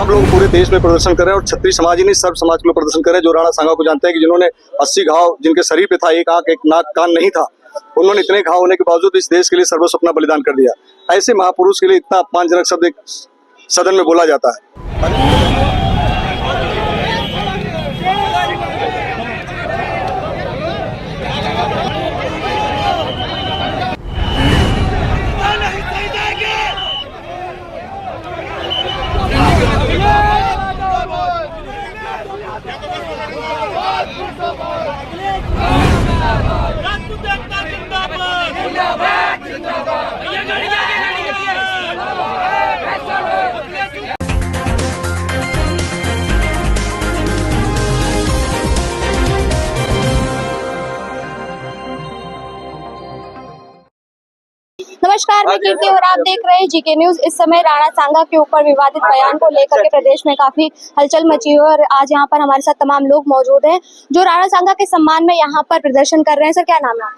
हम लोग पूरे देश में प्रदर्शन कर रहे हैं और छत्री समाज ही नहीं सर्व समाज के लोग प्रदर्शन कर रहे हैं जो राणा सांगा को जानते हैं कि जिन्होंने 80 घाव जिनके शरीर पे था, एक आंख एक नाक कान नहीं था, उन्होंने इतने घाव होने के बावजूद इस देश के लिए सर्वस्व अपना बलिदान कर दिया। ऐसे महापुरुष के लिए इतना अपमानजनक शब्द एक सदन में बोला जाता है। नमस्कार, मैं कीर्ति और आप देख रहे हैं जीके न्यूज। इस समय राणा सांगा के ऊपर विवादित बयान को लेकर के प्रदेश में काफी हलचल मची है और आज यहाँ पर हमारे साथ तमाम लोग मौजूद हैं जो राणा सांगा के सम्मान में यहाँ पर प्रदर्शन कर रहे हैं। सर, क्या नाम है?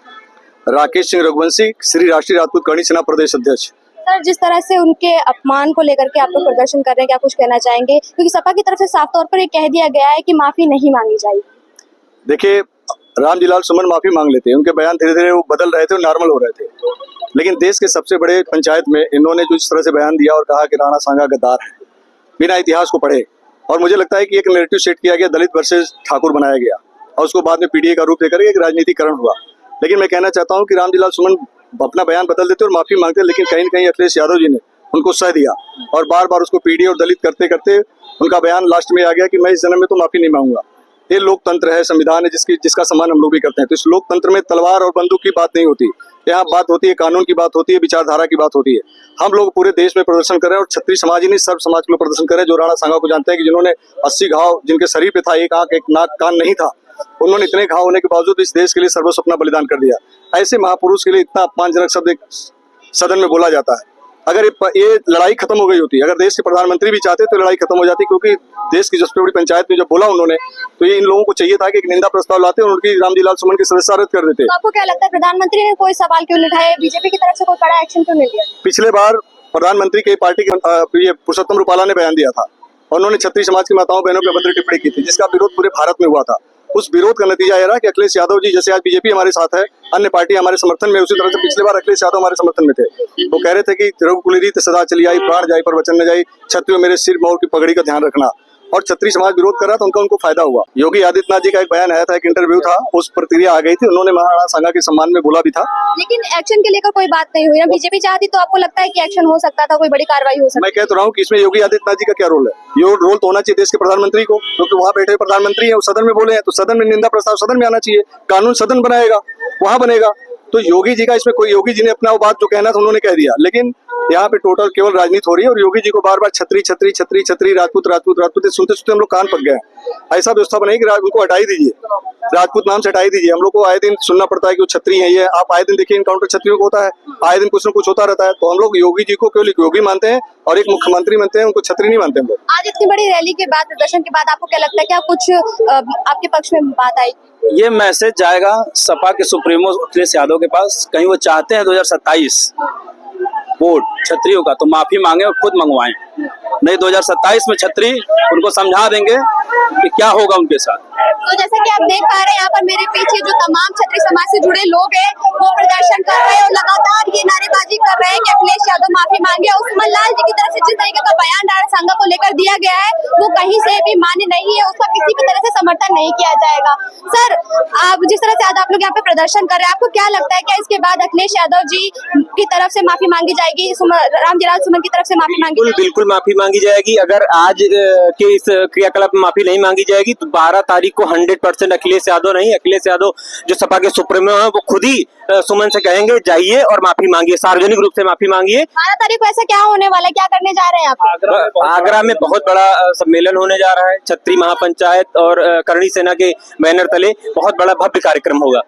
राकेश सिंह रघुवंशी, श्री राष्ट्रीय राजपूत करणी सेना प्रदेश अध्यक्ष। सर, जिस तरह से उनके अपमान को लेकर के आप लोग प्रदर्शन कर रहे हैं, क्या कुछ कहना चाहेंगे? क्योंकि सपा की तरफ से साफ तौर पर ये कह दिया गया है कि माफी नहीं मांगी जाएगी। देखिए, रामजीलाल सुमन माफी मांग लेते हैं, उनके बयान धीरे धीरे वो बदल रहे थे और नॉर्मल हो रहे थे, लेकिन देश के सबसे बड़े पंचायत में इन्होंने जो इस तरह से बयान दिया और कहा कि राणा सांगा गद्दार है, बिना इतिहास को पढ़े, और मुझे लगता है कि एक नैरेटिव सेट किया गया, दलित वर्सेस ठाकुर बनाया गया और उसको बाद में पीडीए का रूप देकर एक राजनीतिकरण हुआ। लेकिन मैं कहना चाहता हूं कि रामजीलाल सुमन अपना बयान बदल देते और माफी मांगते, लेकिन कहीं न कहीं अखिलेश यादव जी ने उनको सह दिया और बार बार उसको पीडीए और दलित करते करते उनका बयान लास्ट में आ गया कि मैं इस जन्म में तो माफी नहीं मांगूंगा। ये लोकतंत्र है, संविधान है, जिसका सम्मान हम लोग भी करते हैं। तो इस लोकतंत्र में तलवार और बंदूक की बात नहीं होती, यहाँ बात होती है कानून की, बात होती है विचारधारा की, बात होती है। हम लोग पूरे देश में प्रदर्शन कर रहे हैं और छत्री समाज ही नहीं सर्व समाज के लोग प्रदर्शन कर रहे हैं जो राणा सांगा को जानते हैं कि जिन्होंने 80 घाव जिनके शरीर पे था, एक आंख एक नाक कान नहीं था, उन्होंने इतने घाव होने के बावजूद इस देश के लिए सर्वस्व अपना बलिदान कर दिया। ऐसे महापुरुष के लिए इतना अपमानजनक शब्द एक सदन में बोला जाता है। अगर ये लड़ाई खत्म हो गई होती, अगर देश के प्रधानमंत्री भी चाहते तो लड़ाई खत्म हो जाती, क्योंकि देश की सबसे बड़ी पंचायत में जब बोला उन्होंने तो ये इन लोगों को चाहिए था कि एक निंदा प्रस्ताव लाते और उनकी रामजीलाल सुमन की सदस्यता रद्द कर देते। तो आपको क्या लगता है प्रधानमंत्री ने कोई सवाल क्यों नहीं उठाया? बीजेपी की तरफ से कोई कड़ा एक्शन क्यों नहीं लिया? पिछले बार प्रधानमंत्री के पार्टी के ये पुरुषोत्तम रूपाला ने बयान दिया था और उन्होंने छत्री समाज की माताओं बहनों के अभद्र टिप्पणी की थी, जिसका विरोध पूरे भारत में हुआ था। उस विरोध का नतीजा यह रहा कि अखिलेश यादव जी, जैसे आज बीजेपी हमारे साथ है, अन्य पार्टी हमारे समर्थन में, उसी तरह से पिछले बार अखिलेश यादव हमारे समर्थन में थे। वो कह रहे थे कि रघुकुल रीत सदा चली आई, प्राण जाई पर वचन न जाई, छत्रियों मेरे सिर मोर की पगड़ी का ध्यान रखना। और छत्री समाज विरोध कर रहा था, उनको फायदा हुआ। योगी आदित्यनाथ जी का एक बयान आया था, एक इंटरव्यू था, उस प्रतिक्रिया आ गई थी, उन्होंने राणा सांगा के सम्मान में बोला भी था, लेकिन एक्शन के लेकर कोई बात नहीं हुई ना। बीजेपी चाहती तो आपको लगता है कि एक्शन हो सकता था, कोई बड़ी कार्रवाई हो सकती? मैं कह तो रहा हूँ कि इसमें योगी आदित्यनाथ जी का क्या रोल है? ये रोल तो होना चाहिए देश के प्रधानमंत्री को, क्योंकि वहाँ बैठे प्रधानमंत्री है, वो सदन में बोले हैं तो सदन में निंदा प्रस्ताव सदन में आना चाहिए, कानून सदन बनाएगा, वहाँ बनेगा। तो योगी जी का इसमें कोई, योगी जी ने अपना वो बात जो कहना था उन्होंने कह दिया, लेकिन यहाँ पे टोटल केवल राजनीति हो रही है और योगी जी को बार बार छत्री छत्री छत्री छत्री राजपूत राजपूत राजपूत सुनते सुनते हम लोग कान पक गए। ऐसा व्यवस्था बनाई कि उनको हटाई दीजिए, राजपूत नाम से हटाई दीजिए। हम लोग को आए दिन सुनना पड़ता है कि वो छत्री है। ये आप आए दिन देखिए इनकाउंटर छत्रियों को होता है, आए दिन कुछ न कुछ होता रहता है। तो हम लोग योगी जी को केवल योगी मानते हैं और एक मुख्यमंत्री मानते हैं, उनको छत्री नहीं मानते हम लोग। आज इतनी बड़ी रैली के बाद, प्रदर्शन के बाद आपको क्या लगता है, क्या कुछ आपके पक्ष में बात आई? ये मैसेज जाएगा सपा के सुप्रीमो अखिलेश यादव के पास, कहीं वो चाहते हैं 2027 वोट छत्रियों का तो माफी मांगे और खुद मंगवाएं, नहीं 2027 में छत्री उनको समझा देंगे कि क्या होगा उनके साथ। तो जैसा कि आप देख पा रहे हैं यहाँ पर मेरे पीछे जो तमाम छत्री समाज से जुड़े लोग हैं वो प्रदर्शन कर रहे हैं और लगातार ये नारेबाजी कर रहे हैं कि अखिलेश यादव माफी मांगे। उस्मान लाल जी की तरफ से जिस तरीके का बयान राणा सांगा को लेकर दिया गया है वो कहीं से भी मान्य नहीं है, उसका किसी भी तरह से समर्थन नहीं किया जाएगा। सर, आप जिस तरह से आज आप लोग यहाँ पे प्रदर्शन कर रहे हैं, आपको क्या लगता है क्या इसके बाद अखिलेश यादव जी की तरफ से माफी मांगी जाएगी, रामजीलाल सुमन की तरफ से माफी मांगी जाएगी? बिल्कुल माफी मांगी जाएगी। अगर आज के इस क्रियाकलाप में माफी नहीं मांगी जाएगी तो 12 तारीख को 100% अखिलेश यादव नहीं, अखिलेश यादव जो सपा के सुप्रीमो है वो खुद ही सुमन से कहेंगे जाइए और माफी मांगिए, सार्वजनिक रूप से माफी मांगिए। 12 तारीख को ऐसा क्या होने वाला है, क्या करने जा रहे हैं आप? आगरा में बहुत बड़ा सम्मेलन होने जा रहा है, छत्री महापंचायत और करणी सेना के बैनर तले बहुत बड़ा भव्य कार्यक्रम होगा।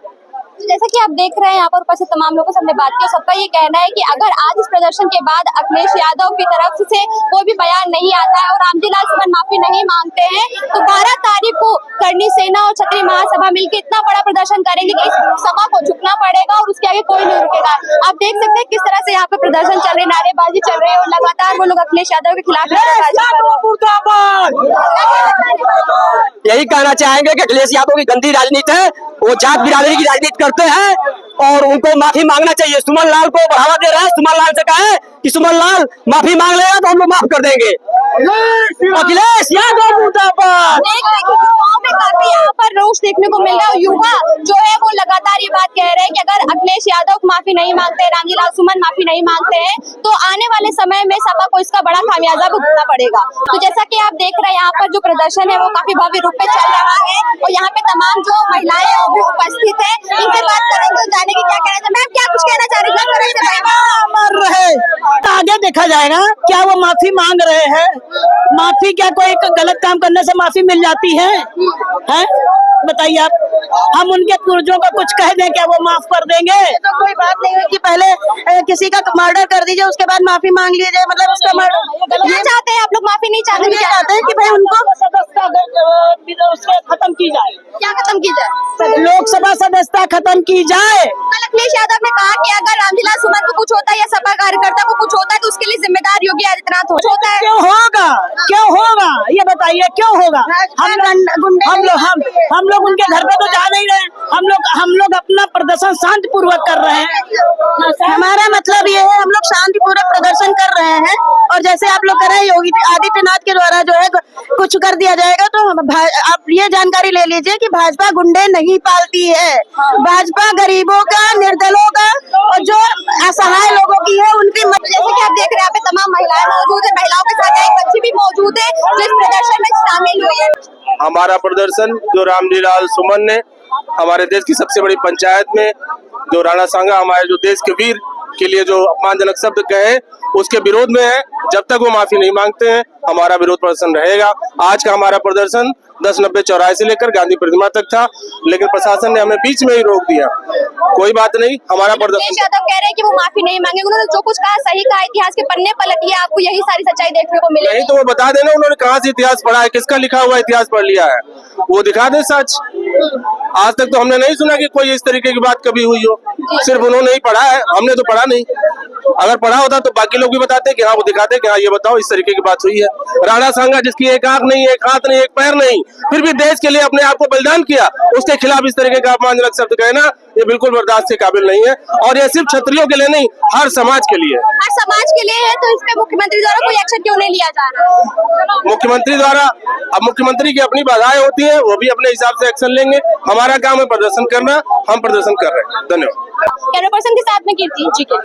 जैसा कि आप देख रहे हैं यहाँ पर उपस्थित तमाम लोगों से हमने बात की, सबका ये कहना है कि अगर आज इस प्रदर्शन के बाद अखिलेश यादव की तरफ से कोई भी बयान नहीं आता है और रामजीलाल सुमन माफी नहीं मांगते हैं तो 12 तारीख को करनी सेना और क्षत्रिय महासभा मिलकर इतना बड़ा प्रदर्शन करेंगे कि इस सभा को झुकना पड़ेगा और उसके आगे कोई नहीं रुकेगा। आप देख सकते हैं किस तरह से यहाँ पे प्रदर्शन चल रहे, नारेबाजी चल रही है और लगातार वो लोग अखिलेश यादव के खिलाफ नारेबाजी कर रहे हैं। यही कहना चाहेंगे कि अखिलेश यादव की गंदी राजनीति है, वो जात बिरादरी की राजनीति करते हैं और उनको माफी मांगना चाहिए। सुमन लाल को बढ़ावा दे रहे हैं, सुमन लाल से कहे कि सुमन लाल माफी मांग लेगा तो हम लोग माफ कर देंगे। अखिलेश यादव मुर्दाबाद। युवाओं में काफी यहाँ पर रोष देखने को मिल रहा है। युवा जो है वो लगातार ये बात कह रहे हैं कि अगर अखिलेश यादव माफी नहीं मांगते, रामजीलाल सुमन माफी नहीं मांगते हैं तो आने वाले समय में सपा को इसका बड़ा खामियाजा भुगतना पड़ेगा। तो जैसा कि आप देख रहे हैं यहाँ पर जो प्रदर्शन है वो काफी भव्य रूप में चल रहा है और यहाँ पे तमाम जो महिलाएं हैं वो भी उपस्थित है। इनसे बात करेंगे, जाने की क्या कहना है। मैम क्या कुछ कहना चाह रही है? आगे देखा जाएगा क्या वो माफी मांग रहे हैं। माफी क्या कोई गलत काम करने से माफी मिल जाती है? हैं? बताइए आप, हम उनके पूर्वजों का कुछ कह दें क्या वो माफ कर देंगे? तो कोई बात नहीं है कि पहले किसी का मर्डर कर दीजिए उसके बाद माफी मांग लीजिए, मतलब उसका मर्डर क्या चाहते हैं आप लोग? माफी नहीं चाहते? नहीं चाहते हैं कि भाई उनको सदस्यता खत्म की जाए। क्या खत्म की जाए? लोकसभा सदस्यता खत्म की जाए। कल अखिलेश यादव ने कहा कि अगर रामजीलाल सुमन को कुछ होता है या सपा कार्यकर्ता को कुछ होता है तो उसके लिए जिम्मेदार योगी आदित्यनाथ होता है। क्यों होगा? क्यों होगा ये बताइए, क्यों होगा? हम लोग उनके घर पे तो जा नहीं रहे, हम लोग अपना प्रदर्शन शांतिपूर्वक कर रहे हैं। हमारा मतलब ये है, हम लोग शांतिपूर्वक प्रदर्शन कर रहे हैं और जैसे आप लोग कर रहे हैं योगी आदित्यनाथ के द्वारा जो है कुछ कर दिया जाएगा तो आप ये जानकारी ले लीजिए कि भाजपा गुंडे नहीं पालती है। भाजपा गरीबों का, निर्दलों का और जो असहाय लोगों की है उनकी। जैसे कि आप देख रहे हैं यहाँ पे तमाम महिलाएं मौजूद है, महिलाओं के साथ एक बच्ची भी मौजूद है जो इस प्रदर्शन में शामिल हुई है। हमारा प्रदर्शन जो रामजीलाल सुमन ने हमारे देश की सबसे बड़ी पंचायत में जो राणा सांगा हमारे जो देश के वीर के लिए जो अपमानजनक शब्द कहे उसके विरोध में है। जब तक वो माफी नहीं मांगते हैं हमारा विरोध प्रदर्शन रहेगा। आज का हमारा प्रदर्शन 10-90 चौराहे से लेकर गांधी प्रतिमा तक था, लेकिन प्रशासन ने हमें बीच में ही रोक दिया। कोई बात नहीं, हमारा प्रदर्शन। यादव कह रहे हैं कि वो माफी नहीं मांगेंगे, उन्होंने जो कुछ कहा सही कहा, इतिहास के पन्ने पलटिए, आपको यही सारी सच्चाई देखने को मिलेगी। नहीं तो वो बता देना उन्होंने कहाँ से इतिहास पढ़ा है, किसका लिखा हुआ इतिहास पढ़ लिया है, वो दिखा दे सच। आज तक तो हमने नहीं सुना कि कोई इस तरीके की बात कभी हुई हो। सिर्फ उन्होंने ही पढ़ा है, हमने तो पढ़ा नहीं। अगर पढ़ा होता तो बाकी लोग भी बताते कि हाँ, वो दिखाते कि हाँ ये बताओ इस तरीके की बात हुई है। राणा सांगा जिसकी एक आंख नहीं, एक हाथ नहीं, एक पैर नहीं, फिर भी देश के लिए अपने आप को बलिदान किया, उसके खिलाफ इस तरीके का अपमानजनक शब्द कहना ये बिल्कुल बर्दाश्त के काबिल नहीं है। और ये सिर्फ क्षत्रियों के लिए नहीं, हर समाज के लिए। हर समाज के लिए है, तो इस पे मुख्यमंत्री द्वारा कोई एक्शन क्यों नहीं लिया जा रहा? मुख्यमंत्री द्वारा, अब मुख्यमंत्री की अपनी बाधाएं होती है, वो भी अपने हिसाब से एक्शन लेंगे। हमारा काम है प्रदर्शन करना, हम प्रदर्शन कर रहे हैं। धन्यवाद। कैमरा पर्सन के साथ में कीर्ति जी के आप